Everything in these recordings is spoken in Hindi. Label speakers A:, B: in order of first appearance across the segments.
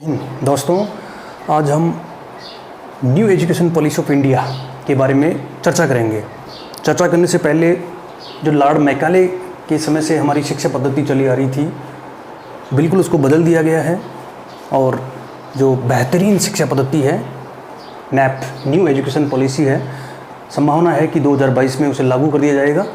A: दोस्तों, आज हम new education policy of India के बारे में चर्चा करेंगे। चर्चा करने से पहले जो लॉर्ड मैकाले के समय से हमारी शिक्षा पद्धति चली आ रही थी, बिल्कुल उसको बदल दिया गया है और जो बेहतरीन शिक्षा पद्धति है, नैप न्यू एजुकेशन पॉलिसी है, संभावना है कि 2022 में उसे लागू कर दिया जाएगा।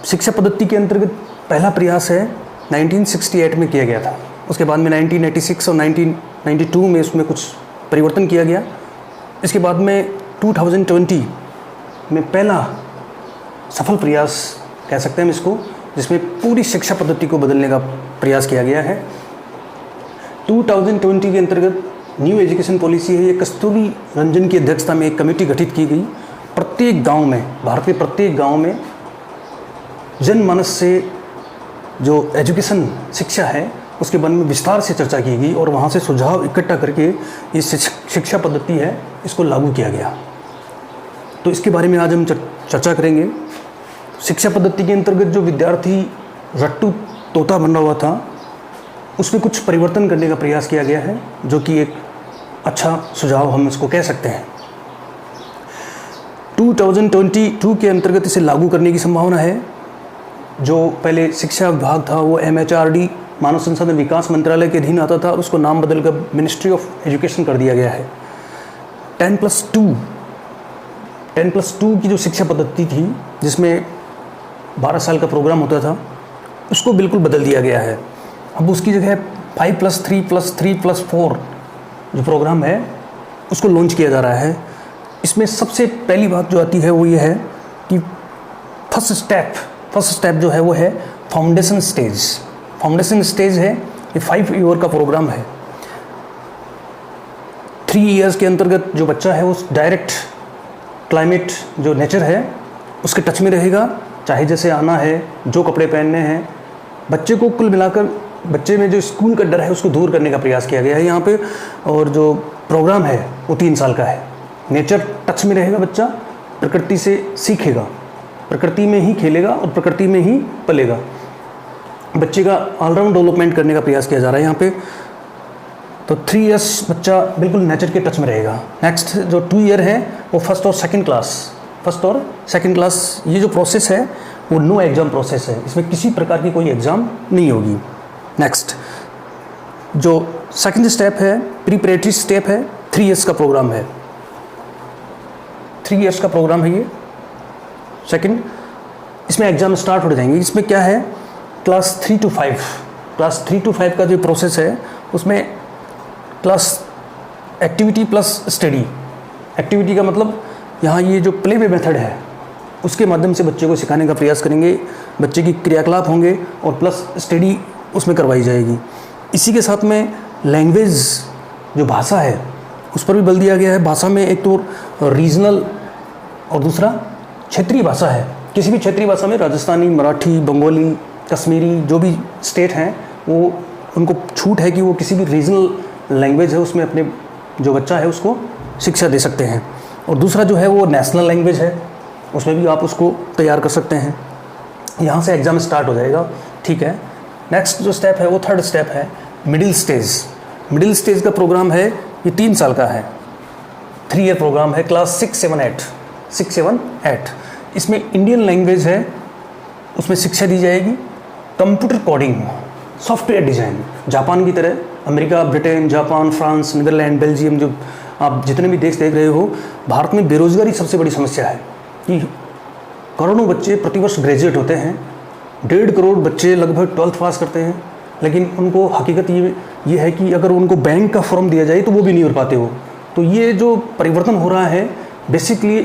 A: शिक्षा पद्धति के अंतर्गत पहला प्रयास है 1968 में किया गया था। उसके बाद में 1986 और 1992 में उसमें कुछ परिवर्तन किया गया। इसके बाद में 2020 में पहला सफल प्रयास कह सकते हैं हम इसको, जिसमें पूरी शिक्षा पद्धति को बदलने का प्रयास किया गया है। 2020 के अंतर्गत न्यू एजुकेशन पॉलिसी है, ये कस्तूरी रंजन की अध्यक्षता में एक कमेटी गठित की गई। प्रत्येक गांव में, भारत के प्रत्येक गांव में जनमानस से जो एजुकेशन शिक्षा है उसके बारे में विस्तार से चर्चा की गई और वहाँ से सुझाव इकट्ठा करके ये शिक्षा पद्धति है इसको लागू किया गया। तो इसके बारे में आज हम चर्चा करेंगे। शिक्षा पद्धति के अंतर्गत जो विद्यार्थी रट्टू तोता बन रहा हुआ था, उसमें कुछ परिवर्तन करने का प्रयास किया गया है, जो कि एक अच्छा सुझाव हम इसको कह सकते हैं। 2022 के अंतर्गत इसे लागू करने की संभावना है। जो पहले शिक्षा विभाग था वो MHRD मानव संसाधन विकास मंत्रालय के अधीन आता था और उसको नाम बदलकर मिनिस्ट्री ऑफ एजुकेशन कर दिया गया है। 10+2 की जो शिक्षा पद्धति थी, जिसमें 12 साल का प्रोग्राम होता था, उसको बिल्कुल बदल दिया गया है। अब उसकी जगह 5+3+3+4 जो प्रोग्राम है उसको लॉन्च किया जा रहा है। इसमें सबसे पहली बात जो आती है वो ये है कि फर्स्ट स्टेप जो है वो है फाउंडेशन स्टेज है। ये 5 ईयर का प्रोग्राम है। 3 इयर्स के अंतर्गत जो बच्चा है वो डायरेक्ट क्लाइमेट जो नेचर है उसके टच में रहेगा, चाहे जैसे आना है, जो कपड़े पहनने हैं। बच्चे को कुल मिलाकर बच्चे में जो स्कूल का डर है उसको दूर करने का प्रयास किया गया है यहाँ पे। और जो प्रोग्राम है वो 3 साल का है। नेचर टच में रहेगा, बच्चा प्रकृति से सीखेगा, प्रकृति में ही खेलेगा और प्रकृति में ही पलेगा। बच्चे का ऑलराउंड डेवलपमेंट करने का प्रयास किया जा रहा है यहाँ पे। तो 3 इयर्स बच्चा बिल्कुल नेचर के टच में रहेगा। नेक्स्ट जो 2 ईयर है वो फर्स्ट और सेकंड क्लास ये जो प्रोसेस है वो नो एग्ज़ाम प्रोसेस है। इसमें किसी प्रकार की कोई एग्ज़ाम नहीं होगी। नेक्स्ट जो सेकंड स्टेप है प्रीपरेटरी स्टेप है, 3 इयर्स का प्रोग्राम है। 3 इयर्स का प्रोग्राम है ये सेकंड। इसमें एग्ज़ाम स्टार्ट हो जाएंगे। इसमें क्या है, क्लास 3 to 5 का जो प्रोसेस है उसमें class activity plus study. Activity का मतलब यहाँ ये जो प्ले वे मेथड है उसके माध्यम से बच्चे को सिखाने का प्रयास करेंगे। बच्चे की क्रियाकलाप होंगे और प्लस स्टडी उसमें करवाई जाएगी। इसी के साथ में लैंग्वेज जो भाषा है उस पर भी बल दिया गया है। भाषा में एक तो रीजनल और दूसरा क्षेत्रीय भाषा है। किसी भी क्षेत्रीय भाषा में राजस्थानी, मराठी, बंगाली, कश्मीरी जो भी स्टेट हैं वो उनको छूट है कि वो किसी भी रीजनल लैंग्वेज है उसमें अपने जो बच्चा है उसको शिक्षा दे सकते हैं। और दूसरा जो है वो नेशनल लैंग्वेज है, उसमें भी आप उसको तैयार कर सकते हैं। यहाँ से एग्ज़ाम स्टार्ट हो जाएगा, ठीक है। नेक्स्ट जो स्टेप है वो थर्ड स्टेप है मिडिल स्टेज का प्रोग्राम है। ये 3 साल का है, 3 ईयर प्रोग्राम है। क्लास 6, 7, 8 इसमें इंडियन लैंग्वेज है, उसमें शिक्षा दी जाएगी। Computer coding, software design, Japan की तरह America, Britain, Japan, France, Netherland, Belgium, जो आप जितने भी देश देख रहे हो, भारत में बेरोजगारी सबसे बड़ी समस्या है कि करोड़ों बच्चे प्रतिवर्ष ग्रेजुएट होते हैं। 1.5 करोड़ बच्चे लगभग 12th पास करते हैं, लेकिन उनको हकीकत ये है कि अगर उनको बैंक का फॉर्म दिया जाए तो वो भी नहीं भर पाते हो। तो ये जो परिवर्तन हो रहा है बेसिकली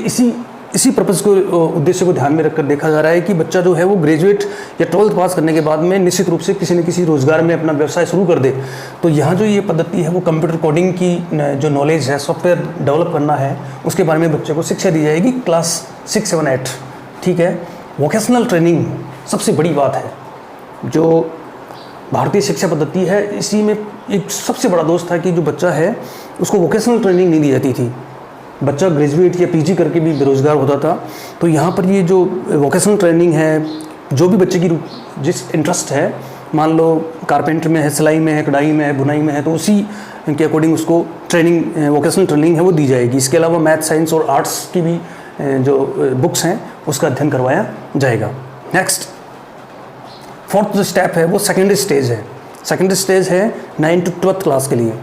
A: इसी पर्पज़ को, उद्देश्य को ध्यान में रखकर देखा जा रहा है कि बच्चा जो है वो ग्रेजुएट या 12th पास करने के बाद में निश्चित रूप से किसी न किसी रोज़गार में अपना व्यवसाय शुरू कर दे। तो यहाँ जो ये पद्धति है वो कंप्यूटर कोडिंग की जो नॉलेज है, सॉफ्टवेयर डेवलप करना है, उसके बारे में बच्चे को शिक्षा दी जाएगी। क्लास 6, 7, 8, ठीक है। वोकेशनल ट्रेनिंग सबसे बड़ी बात है। जो भारतीय शिक्षा पद्धति है इसी में एक सबसे बड़ा दोष था कि जो बच्चा है उसको वोकेशनल ट्रेनिंग नहीं दी जाती थी। बच्चा ग्रेजुएट या पीजी करके भी बेरोज़गार होता था। तो यहाँ पर ये जो वोकेशनल ट्रेनिंग है, जो भी बच्चे की जिस इंटरेस्ट है मान लो कारपेंटर में है, सिलाई में है, कढ़ाई में है, बुनाई में है, तो उसी के अकॉर्डिंग उसको ट्रेनिंग, वोकेशनल ट्रेनिंग है वो दी जाएगी। इसके अलावा मैथ, साइंस और आर्ट्स की भी जो बुक्स हैं उसका अध्ययन करवाया जाएगा। नेक्स्ट फोर्थ जो स्टेप है वो सेकेंडरी स्टेज है। सेकेंडरी स्टेज है 9 to 12th क्लास के लिए,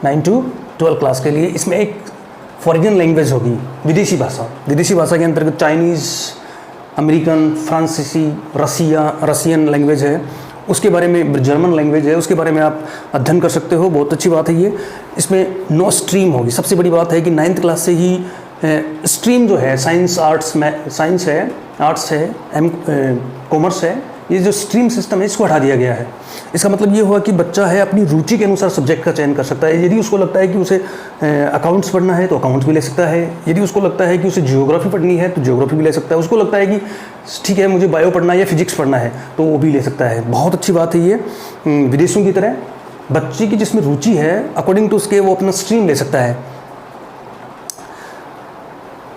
A: 9 to 12 क्लास के लिए। इसमें एक फॉरेन लैंग्वेज होगी, विदेशी भाषा। विदेशी भाषा के अंतर्गत चाइनीज़, अमेरिकन, फ्रांसीसी, रसियन लैंग्वेज है, उसके बारे में, जर्मन लैंग्वेज है, उसके बारे में आप अध्ययन कर सकते हो। बहुत अच्छी बात है ये। इसमें 9 स्ट्रीम होगी। सबसे बड़ी बात है कि 9th क्लास से ही स्ट्रीम जो है, साइंस, आर्ट्स में, साइंस है, आर्ट्स है, कॉमर्स है, ये जो स्ट्रीम सिस्टम है इसको हटा दिया गया है। इसका मतलब ये हुआ कि बच्चा है अपनी रुचि के अनुसार सब्जेक्ट का चयन कर सकता है। यदि उसको लगता है कि उसे अकाउंट्स पढ़ना है तो अकाउंट्स भी ले सकता है। यदि उसको लगता है कि उसे जियोग्राफी पढ़नी है तो जियोग्राफी भी ले सकता है। उसको लगता है कि ठीक है मुझे बायो पढ़ना है या फिजिक्स पढ़ना है तो वो भी ले सकता है। बहुत अच्छी बात है ये। विदेशों की तरह बच्चे की जिसमें रुचि है अकॉर्डिंग टू उसके वो अपना स्ट्रीम ले सकता है।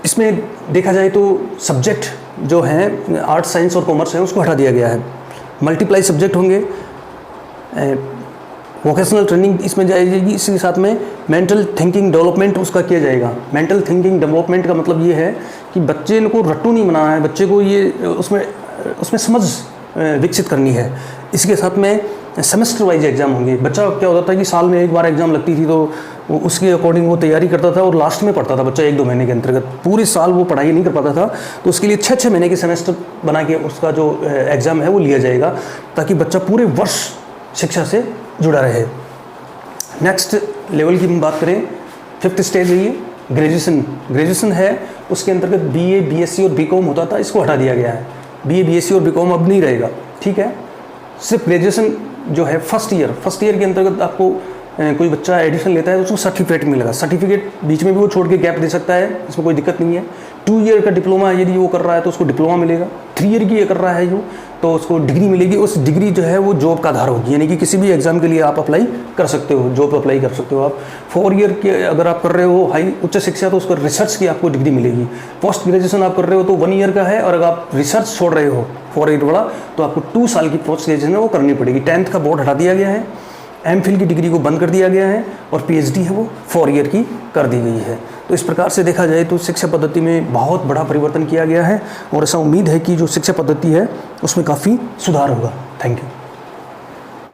A: इसमें देखा जाए तो सब्जेक्ट जो हैं आर्ट्स, साइंस और कॉमर्स है उसको हटा दिया गया है। मल्टीप्लाई सब्जेक्ट होंगे। वोकेशनल ट्रेनिंग इसमें जाएगी। इसी के साथ में मेंटल थिंकिंग डेवलपमेंट उसका किया जाएगा। मेंटल थिंकिंग डेवलपमेंट का मतलब ये है कि बच्चे को रट्टू नहीं बनाना है, बच्चे को ये उसमें समझ विकसित करनी है। इसके साथ में सेमेस्टर वाइज एग्ज़ाम होंगे। बच्चा क्या होता था कि साल में एक बार एग्ज़ाम लगती थी तो उसके अकॉर्डिंग वो तैयारी करता था और लास्ट में पढ़ता था बच्चा 1-2 महीने के अंतर्गत। पूरे साल वो पढ़ाई नहीं कर पाता था, तो उसके लिए 6-6 महीने के सेमेस्टर बना के उसका जो एग्ज़ाम है वो लिया जाएगा ताकि बच्चा पूरे वर्ष शिक्षा से जुड़ा रहे। नेक्स्ट लेवल की हम बात करें, 5th स्टेज है ये ग्रेजुएशन। ग्रेजुएशन है उसके अंतर्गत BA, BSc और BCom होता था, इसको हटा दिया गया है। BA, BSc और BCom अब नहीं रहेगा, ठीक है। सिर्फ ग्रेजुएशन जो है फर्स्ट ईयर के अंतर्गत आपको कोई बच्चा एडिशन लेता है तो उसको सर्टिफिकेट मिलेगा। सर्टिफिकेट बीच में भी वो छोड़ के गैप दे सकता है, इसमें कोई दिक्कत नहीं है। 2 ईयर का डिप्लोमा यदि वो कर रहा है तो उसको डिप्लोमा मिलेगा। 3 ईयर की ये कर रहा है जो तो उसको डिग्री मिलेगी। उस डिग्री जो है वो जॉब का आधार होगी, यानी कि किसी भी एग्जाम के लिए आप अप्लाई कर सकते हो, जॉब अप्लाई कर सकते हो आप। 4 ईयर के अगर आप कर रहे हो हाई उच्च शिक्षा तो उसको रिसर्च की आपको डिग्री मिलेगी। पोस्ट ग्रेजुएशन आप कर रहे हो तो 1 ईयर का है, और अगर आप रिसर्च छोड़ रहे हो 4 ईयर वाला तो आपको 2 साल की पोस्ट ग्रेजुएशन है वो करनी पड़ेगी। 10th का बोर्ड हटा दिया गया है, MPhil की डिग्री को बंद कर दिया गया है, और PhD है वो 4 ईयर की कर दी गई है। तो इस प्रकार से देखा जाए तो शिक्षा पद्धति में बहुत बड़ा परिवर्तन किया गया है, और ऐसा उम्मीद है कि जो शिक्षा पद्धति है उसमें काफ़ी सुधार होगा। Thank you.